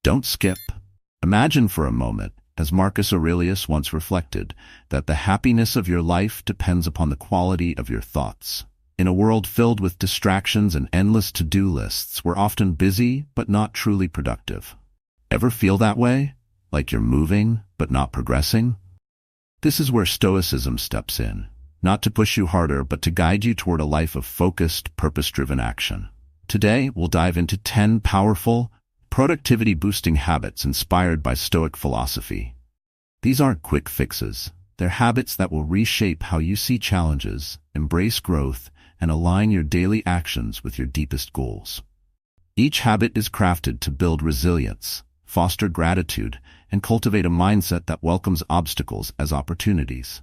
Don't skip. Imagine for a moment, as Marcus Aurelius once reflected, that the happiness of your life depends upon the quality of your thoughts. In a world filled with distractions and endless to-do lists, we're often busy but not truly productive. Ever feel that way? Like you're moving but not progressing? This is where Stoicism steps in, not to push you harder but to guide you toward a life of focused, purpose-driven action. Today, we'll dive into 10 powerful, productivity-boosting habits inspired by Stoic philosophy. These aren't quick fixes. They're habits that will reshape how you see challenges, embrace growth, and align your daily actions with your deepest goals. Each habit is crafted to build resilience, foster gratitude, and cultivate a mindset that welcomes obstacles as opportunities.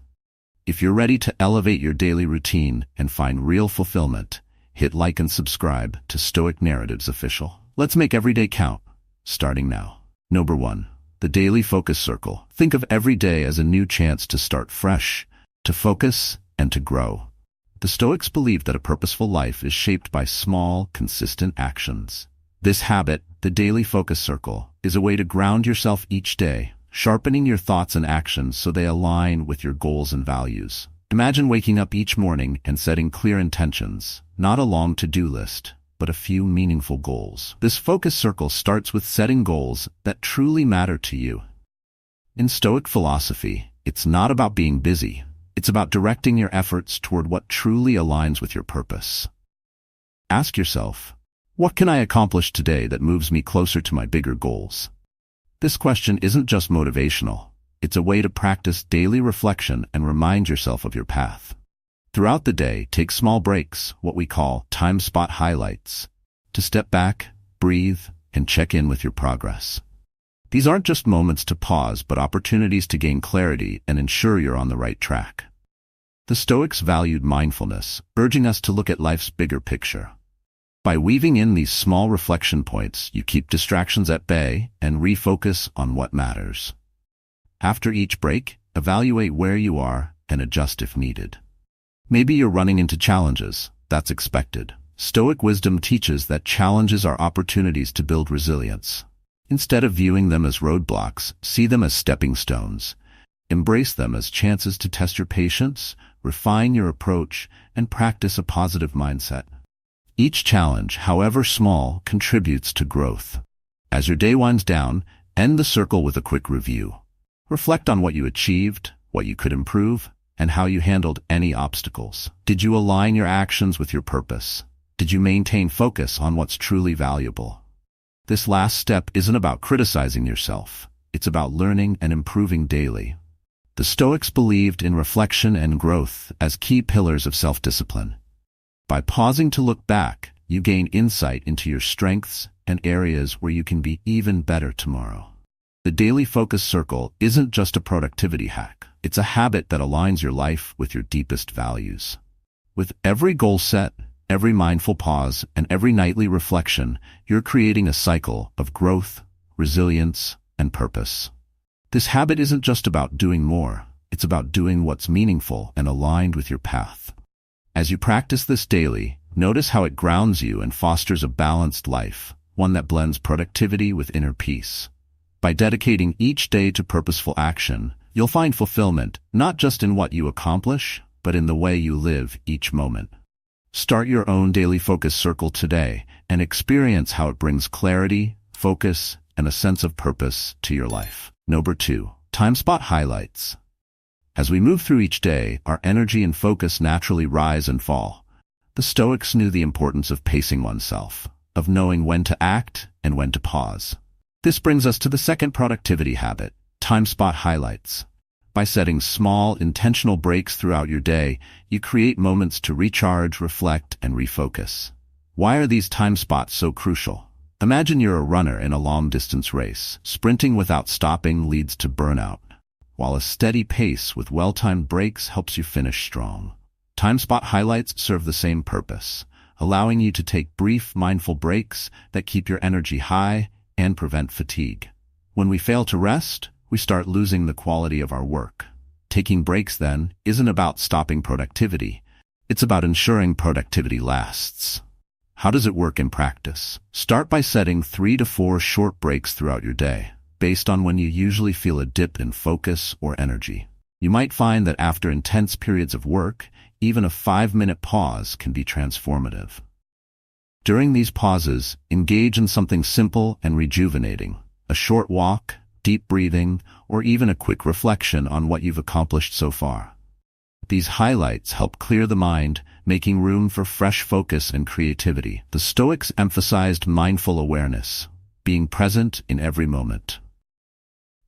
If you're ready to elevate your daily routine and find real fulfillment, hit like and subscribe to Stoic Narratives Official. Let's make every day count, starting now. Number 1. The Daily Focus Circle. Think of every day as a new chance to start fresh, to focus, and to grow. The Stoics believed that a purposeful life is shaped by small, consistent actions. This habit, the Daily Focus Circle, is a way to ground yourself each day, sharpening your thoughts and actions so they align with your goals and values. Imagine waking up each morning and setting clear intentions, not a long to-do list, but a few meaningful goals. This focus circle starts with setting goals that truly matter to you. In Stoic philosophy, it's not about being busy. It's about directing your efforts toward what truly aligns with your purpose. Ask yourself, what can I accomplish today that moves me closer to my bigger goals? This question isn't just motivational. It's a way to practice daily reflection and remind yourself of your path. Throughout the day, take small breaks, what we call time spot highlights, to step back, breathe, and check in with your progress. These aren't just moments to pause, but opportunities to gain clarity and ensure you're on the right track. The Stoics valued mindfulness, urging us to look at life's bigger picture. By weaving in these small reflection points, you keep distractions at bay and refocus on what matters. After each break, evaluate where you are and adjust if needed. Maybe you're running into challenges. That's expected. Stoic wisdom teaches that challenges are opportunities to build resilience. Instead of viewing them as roadblocks, see them as stepping stones. Embrace them as chances to test your patience, refine your approach, and practice a positive mindset. Each challenge, however small, contributes to growth. As your day winds down, end the circle with a quick review. Reflect on what you achieved, what you could improve, and how you handled any obstacles. Did you align your actions with your purpose? Did you maintain focus on what's truly valuable? This last step isn't about criticizing yourself. It's about learning and improving daily. The Stoics believed in reflection and growth as key pillars of self-discipline. By pausing to look back, you gain insight into your strengths and areas where you can be even better tomorrow. The Daily Focus Circle isn't just a productivity hack. It's a habit that aligns your life with your deepest values. With every goal set, every mindful pause, and every nightly reflection, you're creating a cycle of growth, resilience, and purpose. This habit isn't just about doing more. It's about doing what's meaningful and aligned with your path. As you practice this daily, notice how it grounds you and fosters a balanced life, one that blends productivity with inner peace. By dedicating each day to purposeful action, you'll find fulfillment not just in what you accomplish, but in the way you live each moment. Start your own daily focus circle today and experience how it brings clarity, focus, and a sense of purpose to your life. Number 2. Time spot highlights. As we move through each day, our energy and focus naturally rise and fall. The Stoics knew the importance of pacing oneself, of knowing when to act and when to pause. This brings us to the second productivity habit, time spot highlights. By setting small, intentional breaks throughout your day, you create moments to recharge, reflect, and refocus. Why are these time spots so crucial? Imagine you're a runner in a long-distance race. Sprinting without stopping leads to burnout, while a steady pace with well-timed breaks helps you finish strong. Time spot highlights serve the same purpose, allowing you to take brief, mindful breaks that keep your energy high and prevent fatigue. When we fail to rest, we start losing the quality of our work. Taking breaks, then, isn't about stopping productivity. It's about ensuring productivity lasts. How does it work in practice? Start by setting 3 to 4 short breaks throughout your day, based on when you usually feel a dip in focus or energy. You might find that after intense periods of work, even a 5-minute pause can be transformative. During these pauses, engage in something simple and rejuvenating, a short walk, deep breathing, or even a quick reflection on what you've accomplished so far. These highlights help clear the mind, making room for fresh focus and creativity. The Stoics emphasized mindful awareness, being present in every moment.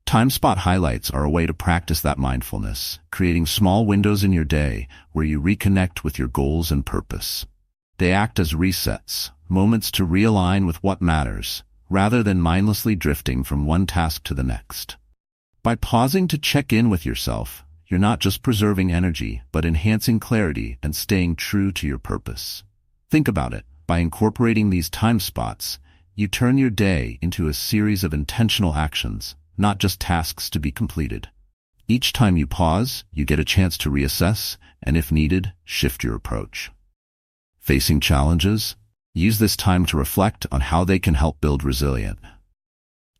Time spot highlights are a way to practice that mindfulness, creating small windows in your day where you reconnect with your goals and purpose. They act as resets, moments to realign with what matters, rather than mindlessly drifting from one task to the next. By pausing to check in with yourself, you're not just preserving energy, but enhancing clarity and staying true to your purpose. Think about it. By incorporating these time spots, you turn your day into a series of intentional actions, not just tasks to be completed. Each time you pause, you get a chance to reassess, and if needed, shift your approach. Facing challenges? Use this time to reflect on how they can help build resilience.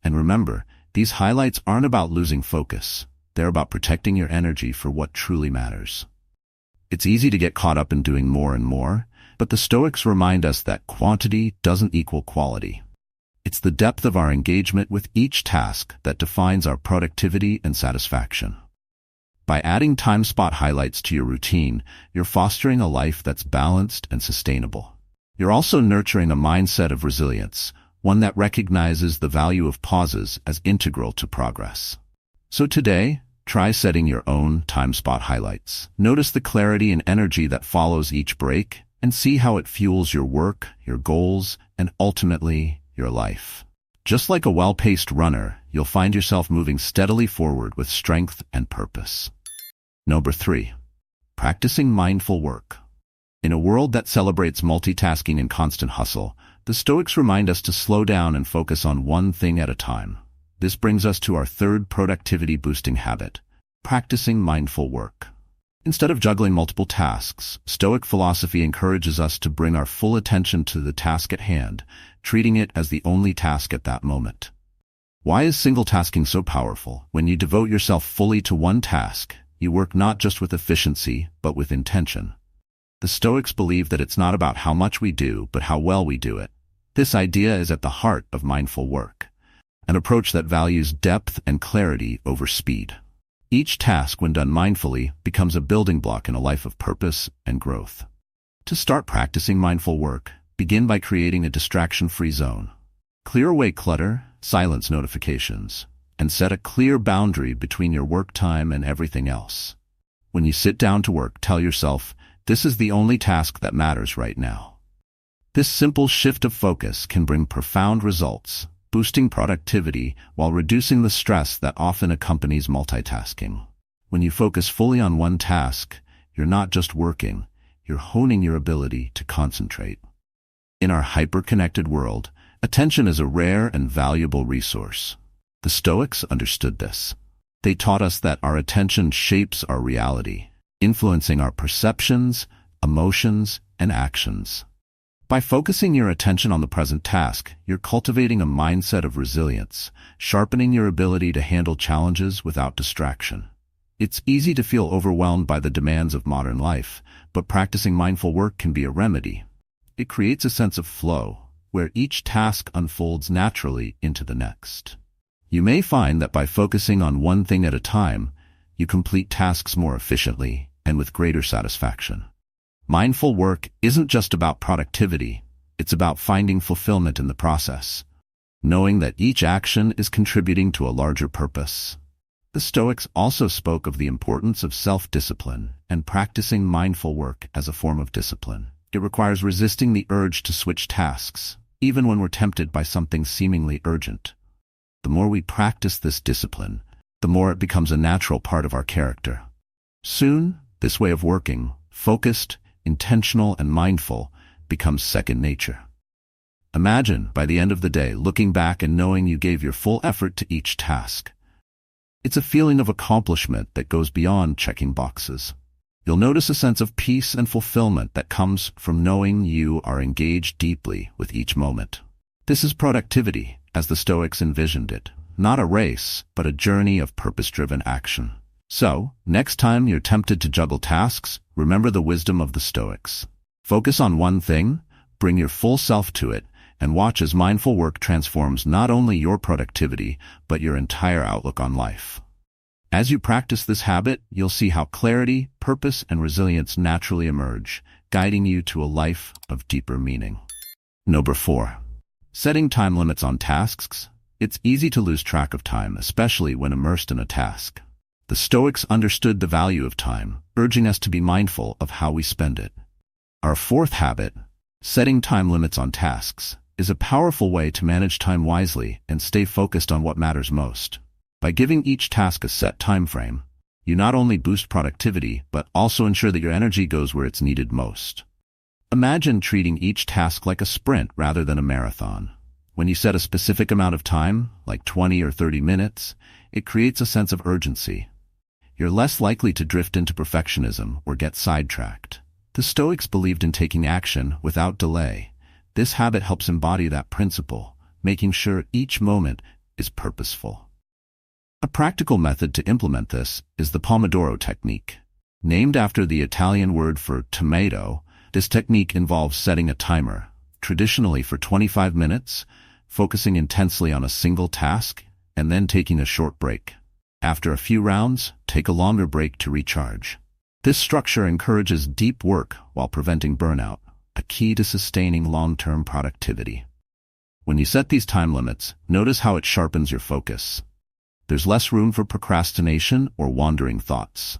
And remember, these highlights aren't about losing focus. They're about protecting your energy for what truly matters. It's easy to get caught up in doing more and more, but the Stoics remind us that quantity doesn't equal quality. It's the depth of our engagement with each task that defines our productivity and satisfaction. By adding time spot highlights to your routine, you're fostering a life that's balanced and sustainable. You're also nurturing a mindset of resilience, one that recognizes the value of pauses as integral to progress. So today, try setting your own time spot highlights. Notice the clarity and energy that follows each break, and see how it fuels your work, your goals, and ultimately, your life. Just like a well-paced runner, you'll find yourself moving steadily forward with strength and purpose. Number 3. Practicing mindful work. In a world that celebrates multitasking and constant hustle, the Stoics remind us to slow down and focus on one thing at a time. This brings us to our third productivity-boosting habit, practicing mindful work. Instead of juggling multiple tasks, Stoic philosophy encourages us to bring our full attention to the task at hand, treating it as the only task at that moment. Why is single-tasking so powerful? When you devote yourself fully to one task, you work not just with efficiency, but with intention. The Stoics believe that it's not about how much we do, but how well we do it. This idea is at the heart of mindful work, an approach that values depth and clarity over speed. Each task, when done mindfully, becomes a building block in a life of purpose and growth. To start practicing mindful work, begin by creating a distraction-free zone. Clear away clutter, silence notifications, and set a clear boundary between your work time and everything else. When you sit down to work, tell yourself, this is the only task that matters right now. This simple shift of focus can bring profound results, boosting productivity while reducing the stress that often accompanies multitasking. When you focus fully on one task, you're not just working, you're honing your ability to concentrate. In our hyper-connected world, attention is a rare and valuable resource. The Stoics understood this. They taught us that our attention shapes our reality, influencing our perceptions, emotions, and actions. By focusing your attention on the present task, you're cultivating a mindset of resilience, sharpening your ability to handle challenges without distraction. It's easy to feel overwhelmed by the demands of modern life, but practicing mindful work can be a remedy. It creates a sense of flow, where each task unfolds naturally into the next. You may find that by focusing on one thing at a time, you complete tasks more efficiently and with greater satisfaction. Mindful work isn't just about productivity, it's about finding fulfillment in the process, knowing that each action is contributing to a larger purpose. The Stoics also spoke of the importance of self-discipline and practicing mindful work as a form of discipline. It requires resisting the urge to switch tasks, even when we're tempted by something seemingly urgent. The more we practice this discipline, the more it becomes a natural part of our character. Soon, this way of working, focused, intentional, and mindful, becomes second nature. Imagine, by the end of the day, looking back and knowing you gave your full effort to each task. It's a feeling of accomplishment that goes beyond checking boxes. You'll notice a sense of peace and fulfillment that comes from knowing you are engaged deeply with each moment. This is productivity, as the Stoics envisioned it, not a race, but a journey of purpose-driven action. So, next time you're tempted to juggle tasks, remember the wisdom of the Stoics. Focus on one thing, bring your full self to it, and watch as mindful work transforms not only your productivity, but your entire outlook on life. As you practice this habit, you'll see how clarity, purpose, and resilience naturally emerge, guiding you to a life of deeper meaning. Number 4. Setting time limits on tasks. It's easy to lose track of time, especially when immersed in a task. The Stoics understood the value of time, urging us to be mindful of how we spend it. Our 4th habit, setting time limits on tasks, is a powerful way to manage time wisely and stay focused on what matters most. By giving each task a set time frame, you not only boost productivity, but also ensure that your energy goes where it's needed most. Imagine treating each task like a sprint rather than a marathon. When you set a specific amount of time, like 20 or 30 minutes, it creates a sense of urgency. You're less likely to drift into perfectionism or get sidetracked. The Stoics believed in taking action without delay. This habit helps embody that principle, making sure each moment is purposeful. A practical method to implement this is the Pomodoro technique. Named after the Italian word for tomato, this technique involves setting a timer, traditionally for 25 minutes, focusing intensely on a single task, and then taking a short break. After a few rounds, take a longer break to recharge. This structure encourages deep work while preventing burnout, a key to sustaining long-term productivity. When you set these time limits, notice how it sharpens your focus. There's less room for procrastination or wandering thoughts.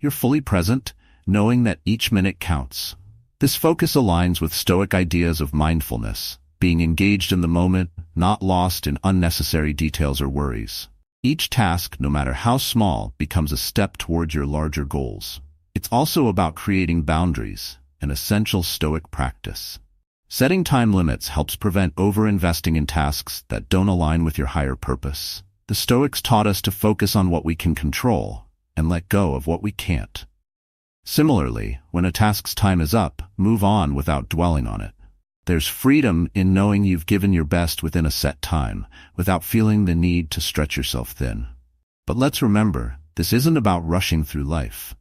You're fully present, knowing that each minute counts. This focus aligns with Stoic ideas of mindfulness, being engaged in the moment, not lost in unnecessary details or worries. Each task, no matter how small, becomes a step toward your larger goals. It's also about creating boundaries, an essential Stoic practice. Setting time limits helps prevent over-investing in tasks that don't align with your higher purpose. The Stoics taught us to focus on what we can control and let go of what we can't. Similarly, when a task's time is up, move on without dwelling on it. There's freedom in knowing you've given your best within a set time, without feeling the need to stretch yourself thin. But let's remember, this isn't about rushing through life.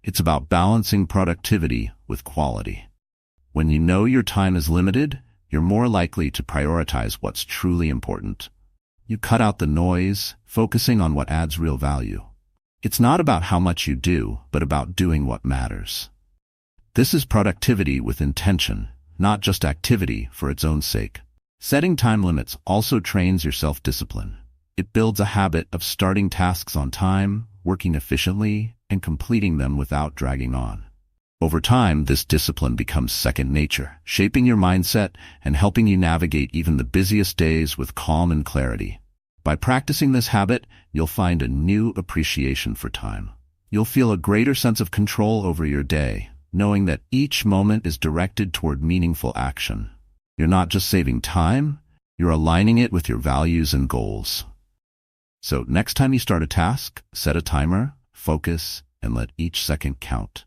It's about balancing productivity with quality. When you know your time is limited, you're more likely to prioritize what's truly important. You cut out the noise, focusing on what adds real value. It's not about how much you do, but about doing what matters. This is productivity with intention, not just activity for its own sake. Setting time limits also trains your self-discipline. It builds a habit of starting tasks on time, working efficiently, and completing them without dragging on. Over time, this discipline becomes second nature, shaping your mindset and helping you navigate even the busiest days with calm and clarity. By practicing this habit, you'll find a new appreciation for time. You'll feel a greater sense of control over your day, knowing that each moment is directed toward meaningful action. You're not just saving time, you're aligning it with your values and goals. So next time you start a task, set a timer, focus, and let each second count.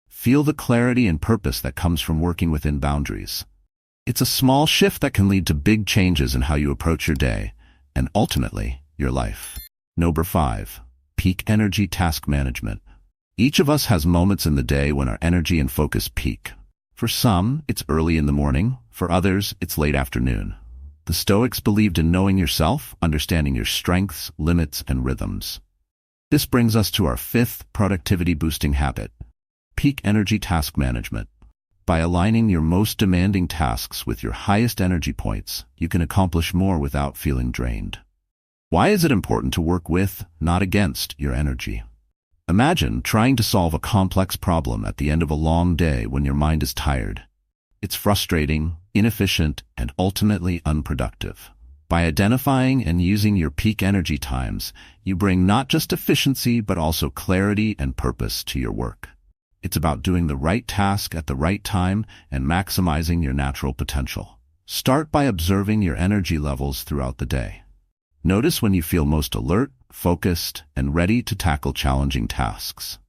Feel the clarity and purpose that comes from working within boundaries. It's a small shift that can lead to big changes in how you approach your day, and ultimately, your life. Number 5. Peak energy task management. Each of us has moments in the day when our energy and focus peak. For some, it's early in the morning. For others, it's late afternoon. The Stoics believed in knowing yourself, understanding your strengths, limits, and rhythms. This brings us to our 5th productivity-boosting habit, peak energy task management. By aligning your most demanding tasks with your highest energy points, you can accomplish more without feeling drained. Why is it important to work with, not against, your energy? Imagine trying to solve a complex problem at the end of a long day when your mind is tired. It's frustrating, inefficient, and ultimately unproductive. By identifying and using your peak energy times, you bring not just efficiency but also clarity and purpose to your work. It's about doing the right task at the right time and maximizing your natural potential. Start by observing your energy levels throughout the day. Notice when you feel most alert, focused, and ready to tackle challenging tasks.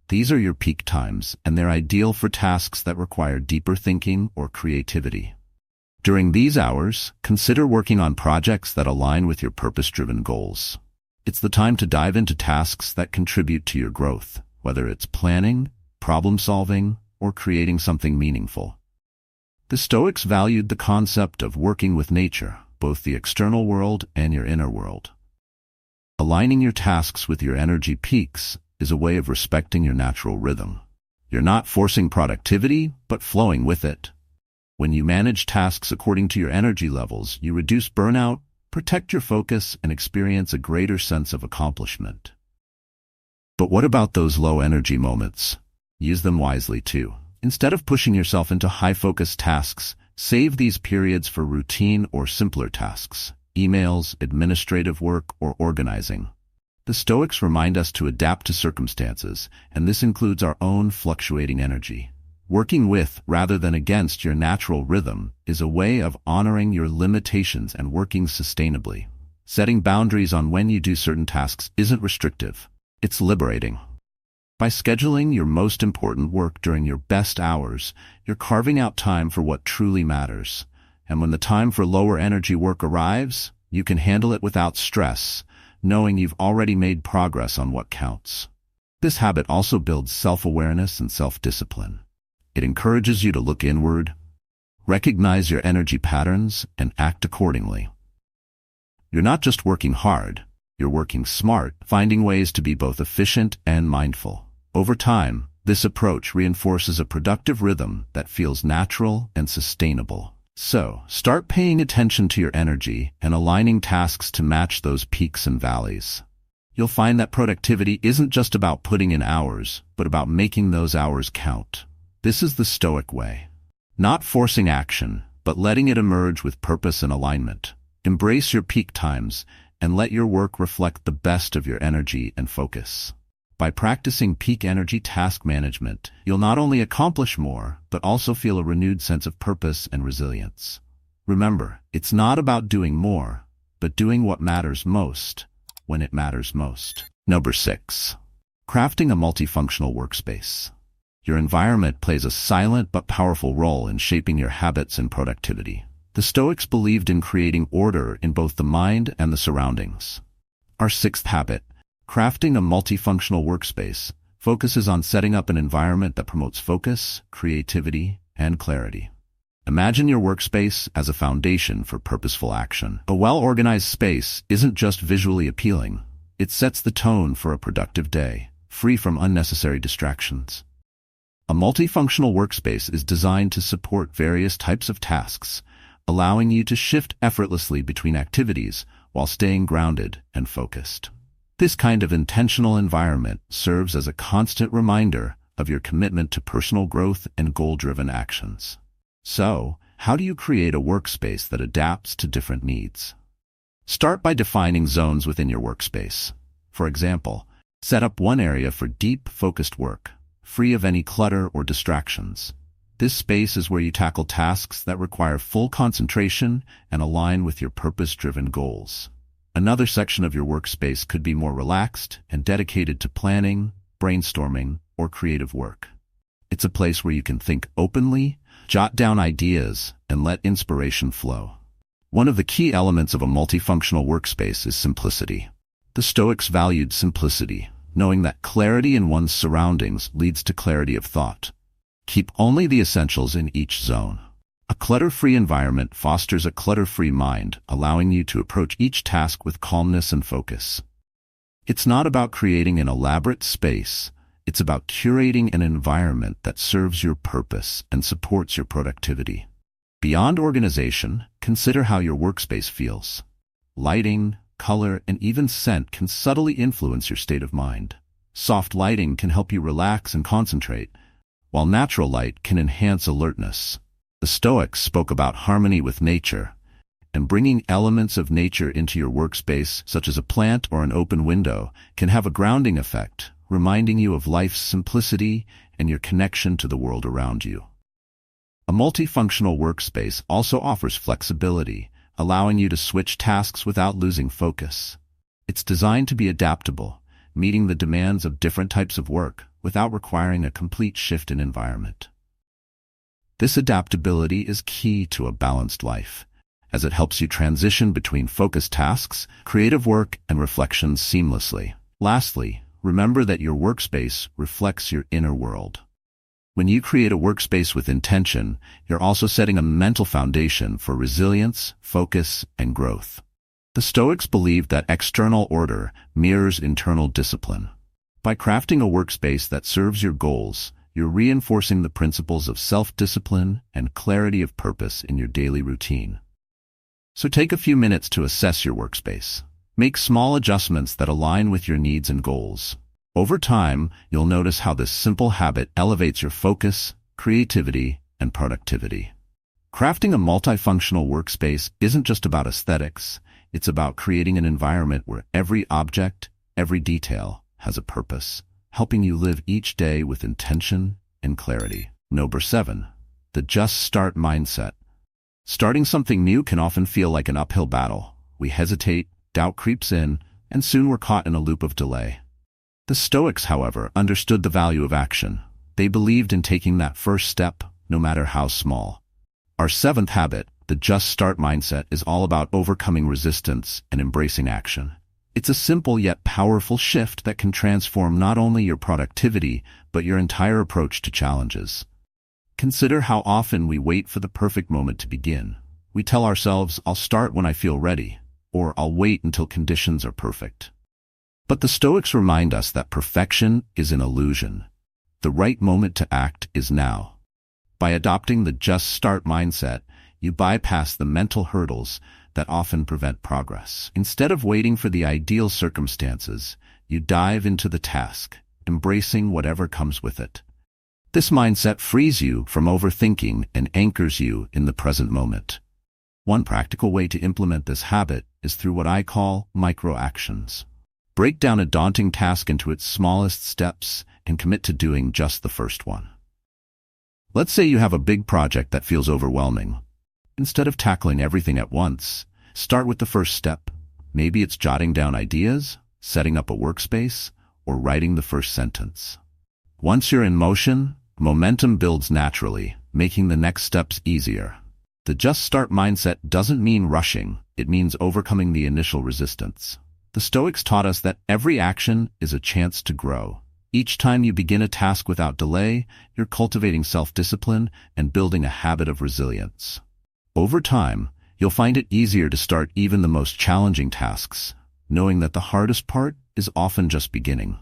These are your peak times, and they're ideal for tasks that require deeper thinking or creativity. During these hours, consider working on projects that align with your purpose-driven goals. It's the time to dive into tasks that contribute to your growth, whether it's planning, problem-solving, or creating something meaningful. The Stoics valued the concept of working with nature, both the external world and your inner world. Aligning your tasks with your energy peaks is a way of respecting your natural rhythm. You're not forcing productivity, but flowing with it. When you manage tasks according to your energy levels, you reduce burnout, protect your focus, and experience a greater sense of accomplishment. But what about those low-energy moments? Use them wisely too. Instead of pushing yourself into high-focus tasks, save these periods for routine or simpler tasks, emails, administrative work, or organizing. The Stoics remind us to adapt to circumstances, and this includes our own fluctuating energy. Working with, rather than against, your natural rhythm is a way of honoring your limitations and working sustainably. Setting boundaries on when you do certain tasks isn't restrictive. It's liberating. By scheduling your most important work during your best hours, you're carving out time for what truly matters. And when the time for lower energy work arrives, you can handle it without stress, knowing you've already made progress on what counts. This habit also builds self-awareness and self-discipline. It encourages you to look inward, recognize your energy patterns, and act accordingly. You're not just working hard, you're working smart, finding ways to be both efficient and mindful. Over time, this approach reinforces a productive rhythm that feels natural and sustainable. So, start paying attention to your energy and aligning tasks to match those peaks and valleys. You'll find that productivity isn't just about putting in hours, but about making those hours count. This is the Stoic way. Not forcing action, but letting it emerge with purpose and alignment. Embrace your peak times and let your work reflect the best of your energy and focus. By practicing peak energy task management, you'll not only accomplish more, but also feel a renewed sense of purpose and resilience. Remember, it's not about doing more, but doing what matters most, when it matters most. Number 6. Crafting a multifunctional workspace. Your environment plays a silent but powerful role in shaping your habits and productivity. The Stoics believed in creating order in both the mind and the surroundings. Our 6th habit, crafting a multifunctional workspace, focuses on setting up an environment that promotes focus, creativity, and clarity. Imagine your workspace as a foundation for purposeful action. A well-organized space isn't just visually appealing. It sets the tone for a productive day, free from unnecessary distractions. A multifunctional workspace is designed to support various types of tasks, allowing you to shift effortlessly between activities while staying grounded and focused. This kind of intentional environment serves as a constant reminder of your commitment to personal growth and goal-driven actions. So, how do you create a workspace that adapts to different needs? Start by defining zones within your workspace. For example, set up one area for deep, focused work, free of any clutter or distractions. This space is where you tackle tasks that require full concentration and align with your purpose-driven goals. Another section of your workspace could be more relaxed and dedicated to planning, brainstorming, or creative work. It's a place where you can think openly, jot down ideas, and let inspiration flow. One of the key elements of a multifunctional workspace is simplicity. The Stoics valued simplicity, knowing that clarity in one's surroundings leads to clarity of thought. Keep only the essentials in each zone. A clutter-free environment fosters a clutter-free mind, allowing you to approach each task with calmness and focus. It's not about creating an elaborate space. It's about curating an environment that serves your purpose and supports your productivity. Beyond organization, consider how your workspace feels. Lighting, color, and even scent can subtly influence your state of mind. Soft lighting can help you relax and concentrate, while natural light can enhance alertness. The Stoics spoke about harmony with nature, and bringing elements of nature into your workspace, such as a plant or an open window, can have a grounding effect, reminding you of life's simplicity and your connection to the world around you. A multifunctional workspace also offers flexibility, allowing you to switch tasks without losing focus. It's designed to be adaptable, meeting the demands of different types of work, without requiring a complete shift in environment. This adaptability is key to a balanced life, as it helps you transition between focused tasks, creative work, and reflections seamlessly. Lastly, remember that your workspace reflects your inner world. When you create a workspace with intention, you're also setting a mental foundation for resilience, focus, and growth. The Stoics believed that external order mirrors internal discipline. By crafting a workspace that serves your goals, you're reinforcing the principles of self-discipline and clarity of purpose in your daily routine. So take a few minutes to assess your workspace. Make small adjustments that align with your needs and goals. Over time, you'll notice how this simple habit elevates your focus, creativity, and productivity. Crafting a multifunctional workspace isn't just about aesthetics, it's about creating an environment where every object, every detail, has a purpose, helping you live each day with intention and clarity. Number 7. The just start mindset. Starting something new can often feel like an uphill battle. We hesitate, doubt creeps in, and soon we're caught in a loop of delay. The Stoics, however, understood the value of action. They believed in taking that first step, no matter how small. Our 7th habit, the just start mindset, is all about overcoming resistance and embracing action. It's a simple yet powerful shift that can transform not only your productivity, but your entire approach to challenges. Consider how often we wait for the perfect moment to begin. We tell ourselves, "I'll start when I feel ready," or "I'll wait until conditions are perfect." But the Stoics remind us that perfection is an illusion. The right moment to act is now. By adopting the just start mindset, you bypass the mental hurdles that often prevent progress. Instead of waiting for the ideal circumstances, you dive into the task, embracing whatever comes with it. This mindset frees you from overthinking and anchors you in the present moment. One practical way to implement this habit is through what I call micro-actions. Break down a daunting task into its smallest steps and commit to doing just the first one. Let's say you have a big project that feels overwhelming. Instead of tackling everything at once, start with the first step. Maybe it's jotting down ideas, setting up a workspace, or writing the first sentence. Once you're in motion, momentum builds naturally, making the next steps easier. The just start mindset doesn't mean rushing, it means overcoming the initial resistance. The Stoics taught us that every action is a chance to grow. Each time you begin a task without delay, you're cultivating self-discipline and building a habit of resilience. Over time, you'll find it easier to start even the most challenging tasks, knowing that the hardest part is often just beginning.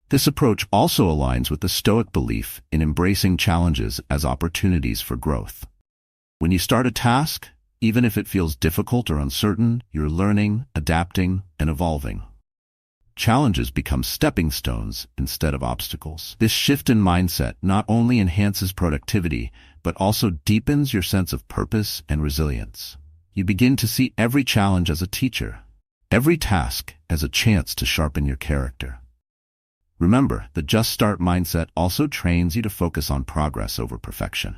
This approach also aligns with the Stoic belief in embracing challenges as opportunities for growth. When you start a task, even if it feels difficult or uncertain, you're learning, adapting, and evolving. Challenges become stepping stones instead of obstacles. This shift in mindset not only enhances productivity, but also deepens your sense of purpose and resilience. You begin to see every challenge as a teacher, every task as a chance to sharpen your character. Remember, the just start mindset also trains you to focus on progress over perfection.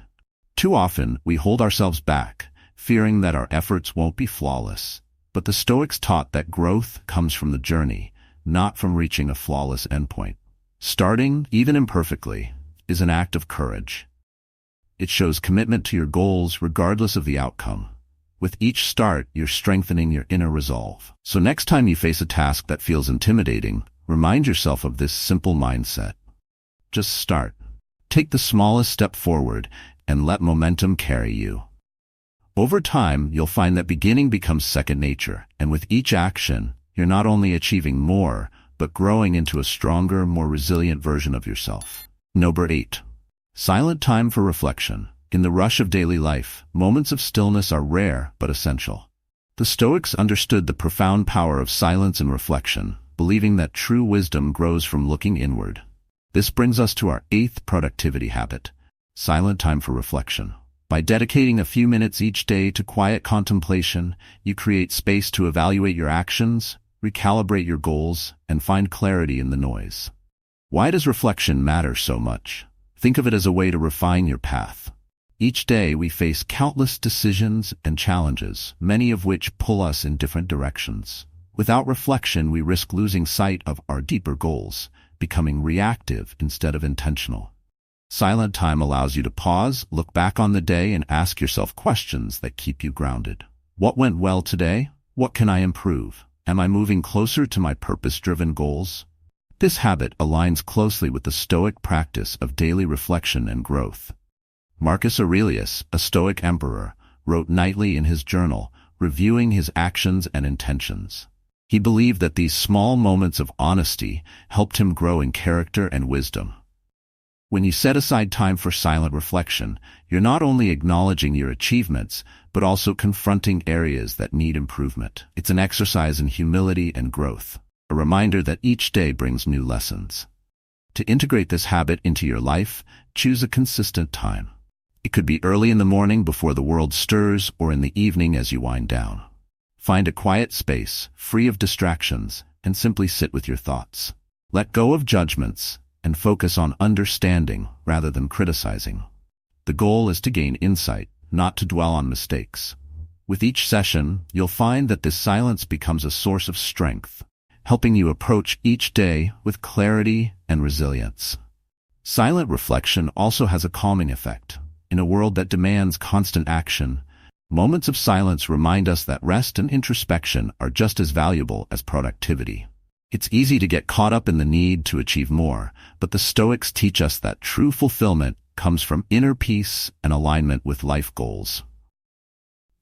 Too often, we hold ourselves back, fearing that our efforts won't be flawless. But the Stoics taught that growth comes from the journey, not from reaching a flawless endpoint. Starting, even imperfectly, is an act of courage. It shows commitment to your goals regardless of the outcome. With each start, you're strengthening your inner resolve. So next time you face a task that feels intimidating, remind yourself of this simple mindset. Just start. Take the smallest step forward and let momentum carry you. Over time, you'll find that beginning becomes second nature, and with each action, you're not only achieving more, but growing into a stronger, more resilient version of yourself. Number 8. Silent time for reflection. In the rush of daily life, moments of stillness are rare but essential. The Stoics understood the profound power of silence and reflection, believing that true wisdom grows from looking inward. This brings us to our 8th productivity habit, silent time for reflection. By dedicating a few minutes each day to quiet contemplation, you create space to evaluate your actions, recalibrate your goals, and find clarity in the noise. Why does reflection matter so much? Think of it as a way to refine your path. Each day we face countless decisions and challenges, many of which pull us in different directions. Without reflection, we risk losing sight of our deeper goals, becoming reactive instead of intentional. Silent time allows you to pause, look back on the day, and ask yourself questions that keep you grounded. What went well today? What can I improve? Am I moving closer to my purpose-driven goals? This habit aligns closely with the Stoic practice of daily reflection and growth. Marcus Aurelius, a Stoic emperor, wrote nightly in his journal, reviewing his actions and intentions. He believed that these small moments of honesty helped him grow in character and wisdom. When you set aside time for silent reflection, you're not only acknowledging your achievements, but also confronting areas that need improvement. It's an exercise in humility and growth, a reminder that each day brings new lessons. To integrate this habit into your life, choose a consistent time. It could be early in the morning before the world stirs, or in the evening as you wind down. Find a quiet space, free of distractions, and simply sit with your thoughts. Let go of judgments and focus on understanding rather than criticizing. The goal is to gain insight, not to dwell on mistakes. With each session, you'll find that this silence becomes a source of strength, helping you approach each day with clarity and resilience. Silent reflection also has a calming effect. In a world that demands constant action, moments of silence remind us that rest and introspection are just as valuable as productivity. It's easy to get caught up in the need to achieve more, but the Stoics teach us that true fulfillment comes from inner peace and alignment with life goals.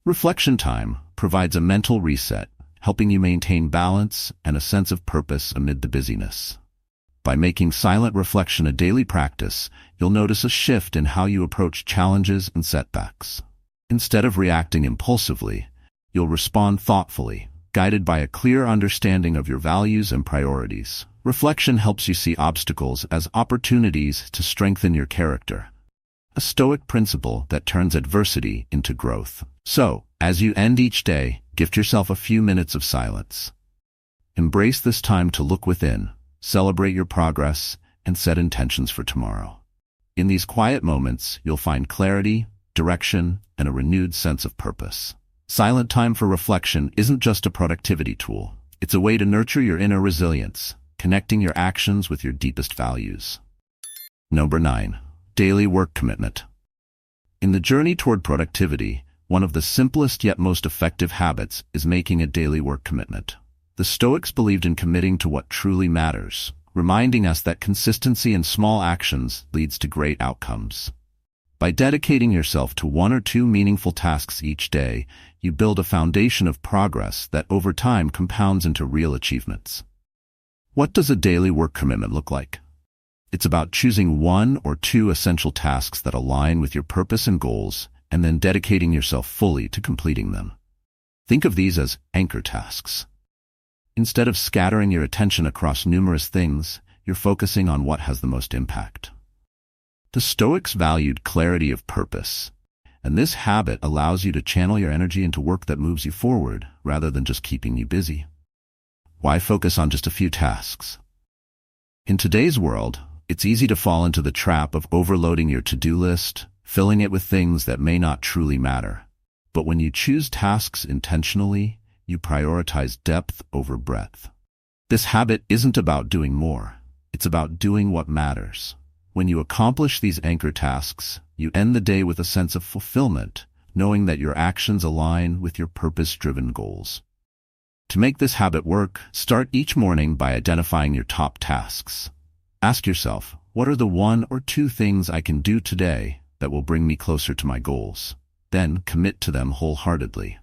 Reflection time provides a mental reset, helping you maintain balance and a sense of purpose amid the busyness. By making silent reflection a daily practice, you'll notice a shift in how you approach challenges and setbacks. Instead of reacting impulsively, you'll respond thoughtfully, guided by a clear understanding of your values and priorities. Reflection helps you see obstacles as opportunities to strengthen your character, a Stoic principle that turns adversity into growth. So, as you end each day, gift yourself a few minutes of silence. Embrace this time to look within, celebrate your progress, and set intentions for tomorrow. In these quiet moments, you'll find clarity, direction, and a renewed sense of purpose. Silent time for reflection isn't just a productivity tool. It's a way to nurture your inner resilience, connecting your actions with your deepest values. Number 9. Daily work commitment. In the journey toward productivity, one of the simplest yet most effective habits is making a daily work commitment. The Stoics believed in committing to what truly matters, reminding us that consistency in small actions leads to great outcomes. By dedicating yourself to one or two meaningful tasks each day, you build a foundation of progress that over time compounds into real achievements. What does a daily work commitment look like? It's about choosing one or two essential tasks that align with your purpose and goals, and then dedicating yourself fully to completing them. Think of these as anchor tasks. Instead of scattering your attention across numerous things, you're focusing on what has the most impact. The Stoics valued clarity of purpose, and this habit allows you to channel your energy into work that moves you forward rather than just keeping you busy. Why focus on just a few tasks? In today's world, it's easy to fall into the trap of overloading your to-do list, filling it with things that may not truly matter. But when you choose tasks intentionally, you prioritize depth over breadth. This habit isn't about doing more. It's about doing what matters. When you accomplish these anchor tasks, you end the day with a sense of fulfillment, knowing that your actions align with your purpose-driven goals. To make this habit work, start each morning by identifying your top tasks. Ask yourself, what are the one or two things I can do today that will bring me closer to my goals? Then commit to them wholeheartedly.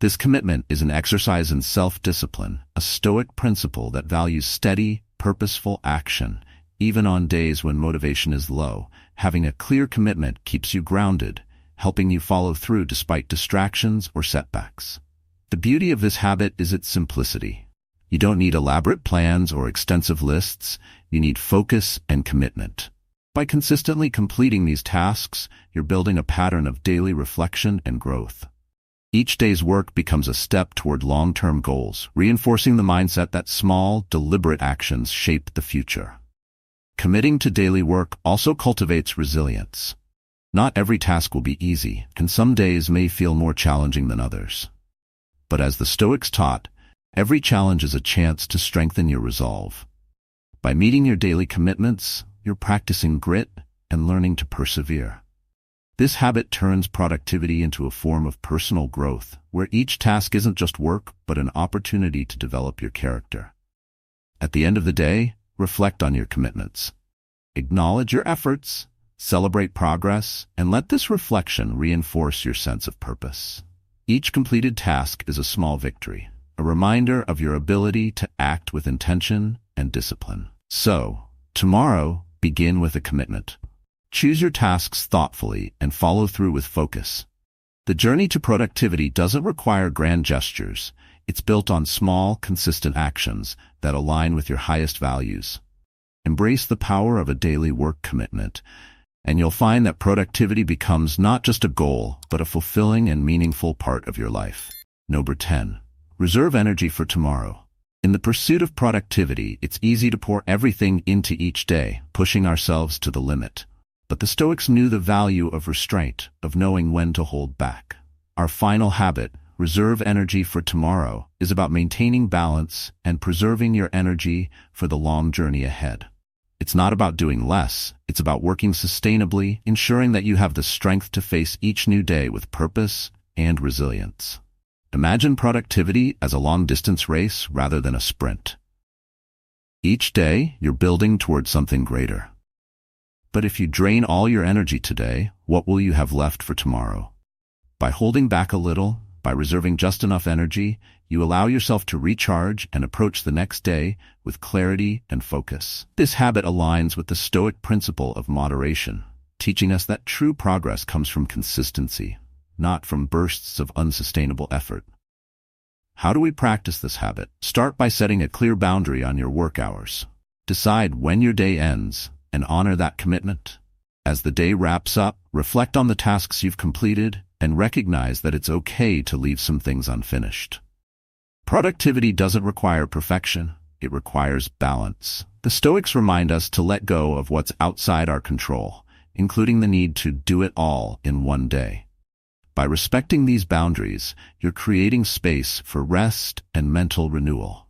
This commitment is an exercise in self-discipline, a Stoic principle that values steady, purposeful action. Even on days when motivation is low, having a clear commitment keeps you grounded, helping you follow through despite distractions or setbacks. The beauty of this habit is its simplicity. You don't need elaborate plans or extensive lists. You need focus and commitment. By consistently completing these tasks, you're building a pattern of daily reflection and growth. Each day's work becomes a step toward long-term goals, reinforcing the mindset that small, deliberate actions shape the future. Committing to daily work also cultivates resilience. Not every task will be easy, and some days may feel more challenging than others. But as the Stoics taught, every challenge is a chance to strengthen your resolve. By meeting your daily commitments, you're practicing grit and learning to persevere. This habit turns productivity into a form of personal growth, where each task isn't just work, but an opportunity to develop your character. At the end of the day, reflect on your commitments. Acknowledge your efforts, celebrate progress, and let this reflection reinforce your sense of purpose. Each completed task is a small victory, a reminder of your ability to act with intention and discipline. So, tomorrow, begin with a commitment. Choose your tasks thoughtfully and follow through with focus. The journey to productivity doesn't require grand gestures. It's built on small, consistent actions that align with your highest values. Embrace the power of a daily work commitment, and you'll find that productivity becomes not just a goal, but a fulfilling and meaningful part of your life. Number 10. Reserve energy for tomorrow. In the pursuit of productivity, it's easy to pour everything into each day, pushing ourselves to the limit. But the Stoics knew the value of restraint, of knowing when to hold back. Our final habit, reserve energy for tomorrow, is about maintaining balance and preserving your energy for the long journey ahead. It's not about doing less, it's about working sustainably, ensuring that you have the strength to face each new day with purpose and resilience. Imagine productivity as a long-distance race rather than a sprint. Each day, you're building towards something greater. But if you drain all your energy today, what will you have left for tomorrow? By holding back a little, by reserving just enough energy, you allow yourself to recharge and approach the next day with clarity and focus. This habit aligns with the Stoic principle of moderation, teaching us that true progress comes from consistency, not from bursts of unsustainable effort. How do we practice this habit? Start by setting a clear boundary on your work hours. Decide when your day ends and honor that commitment. As the day wraps up, reflect on the tasks you've completed and recognize that it's okay to leave some things unfinished. Productivity doesn't require perfection, it requires balance. The Stoics remind us to let go of what's outside our control, including the need to do it all in one day. By respecting these boundaries, you're creating space for rest and mental renewal.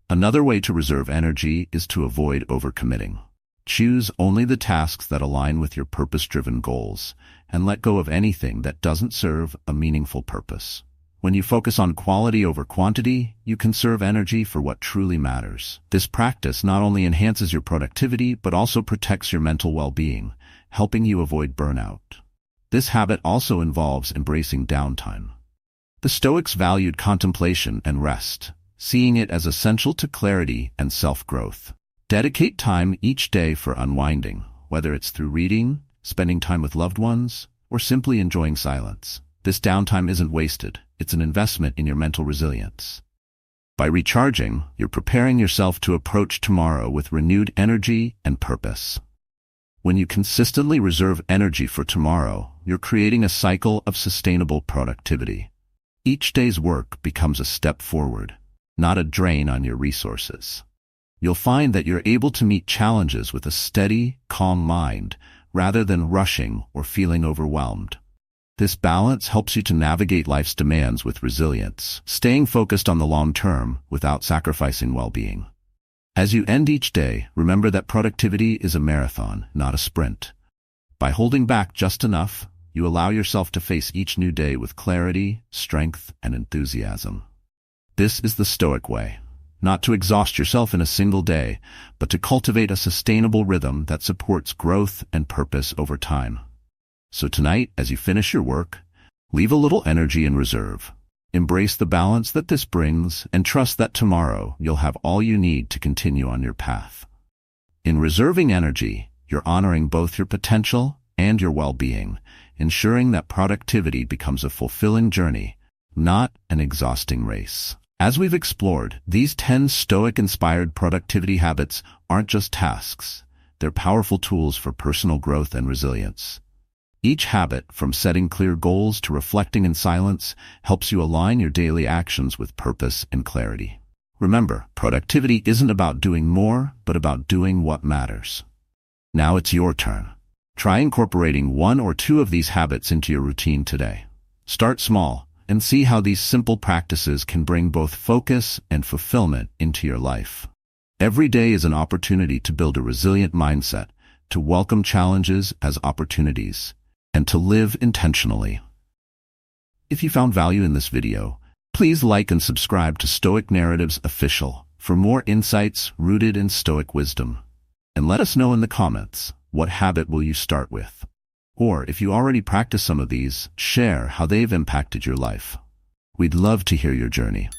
Another way to reserve energy is to avoid overcommitting. Choose only the tasks that align with your purpose-driven goals, and let go of anything that doesn't serve a meaningful purpose. When you focus on quality over quantity, you conserve energy for what truly matters. This practice not only enhances your productivity, but also protects your mental well-being, helping you avoid burnout. This habit also involves embracing downtime. The Stoics valued contemplation and rest, seeing it as essential to clarity and self-growth. Dedicate time each day for unwinding, whether it's through reading, spending time with loved ones, or simply enjoying silence. This downtime isn't wasted, it's an investment in your mental resilience. By recharging, you're preparing yourself to approach tomorrow with renewed energy and purpose. When you consistently reserve energy for tomorrow, you're creating a cycle of sustainable productivity. Each day's work becomes a step forward, not a drain on your resources. You'll find that you're able to meet challenges with a steady, calm mind, rather than rushing or feeling overwhelmed. This balance helps you to navigate life's demands with resilience, staying focused on the long term without sacrificing well-being. As you end each day, remember that productivity is a marathon, not a sprint. By holding back just enough, you allow yourself to face each new day with clarity, strength, and enthusiasm. This is the Stoic way. Not to exhaust yourself in a single day, but to cultivate a sustainable rhythm that supports growth and purpose over time. So tonight, as you finish your work, leave a little energy in reserve. Embrace the balance that this brings, and trust that tomorrow you'll have all you need to continue on your path. In reserving energy, you're honoring both your potential and your well-being, ensuring that productivity becomes a fulfilling journey, not an exhausting race. As we've explored, these 10 Stoic-inspired productivity habits aren't just tasks. They're powerful tools for personal growth and resilience. Each habit, from setting clear goals to reflecting in silence, helps you align your daily actions with purpose and clarity. Remember, productivity isn't about doing more, but about doing what matters. Now it's your turn. Try incorporating one or two of these habits into your routine today. Start small, and see how these simple practices can bring both focus and fulfillment into your life. Every day is an opportunity to build a resilient mindset, to welcome challenges as opportunities, and to live intentionally. If you found value in this video, please like and subscribe to Stoic Narratives Official for more insights rooted in Stoic wisdom. And let us know in the comments, what habit will you start with? Or if you already practice some of these, share how they've impacted your life. We'd love to hear your journey.